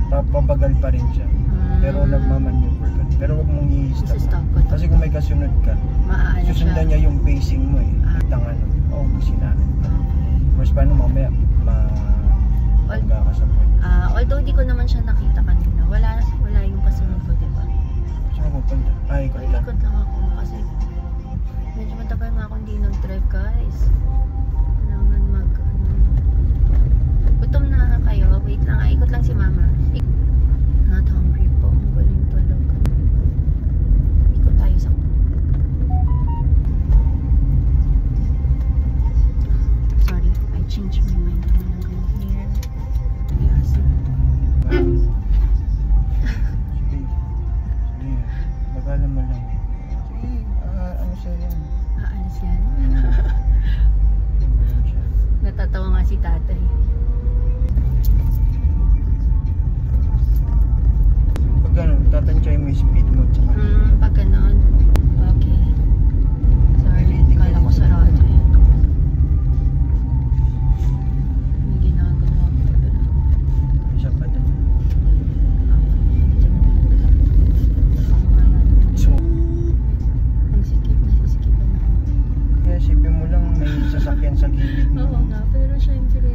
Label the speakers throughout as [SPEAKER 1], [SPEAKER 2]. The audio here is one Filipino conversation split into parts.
[SPEAKER 1] papabagal pa rin siya. Pero nagmamaneuver ka. Pero wag mong i-stop. Kasi kung may kasunod ka, susundan niya yung pacing mo eh. Tangan, maubusin namin. Mas paano mamaya mabangga ka sa point.
[SPEAKER 2] Although di ko naman siya nakita kanina. Wala yung kasunod ko, diba?
[SPEAKER 1] Saan ako punta? Ikot lang.
[SPEAKER 2] Ikot lang ako kasi medyo matagal nga ako hindi nag-drive, guys. Kailangan gutom na kayo. Wait lang, ikot lang si mama. Not hungry po. Ang galing talaga. Ikot tayo sa... Sorry, I changed my mind. I wanna go here. Yes.
[SPEAKER 1] Bagalan mo lang. Ano siya yan?
[SPEAKER 2] Aalis yan. Natatawa nga si tatay.
[SPEAKER 1] Pag gano'n, tatansya mo yung speed mo.
[SPEAKER 2] Pag gano'n. Okay. Sorry, kala ko sarado yan. May ginagawa ko.
[SPEAKER 1] Isa pa din.
[SPEAKER 2] Nasisikipan ako.
[SPEAKER 1] Kaya sipin mo lang may sasakyan sa gilid mo.
[SPEAKER 2] Oo nga, pero syempre.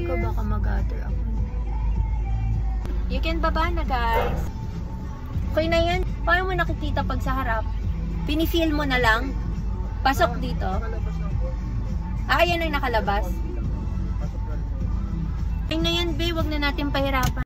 [SPEAKER 2] Ikaw baka mag-gather ako. You can baba na, guys. Okay na yan. Paano mo nakikita pag sa harap? Pinifeel mo na lang. Pasok dito. Yan ang nakalabas. Ay na yan, babe. Wag na natin pahirapan.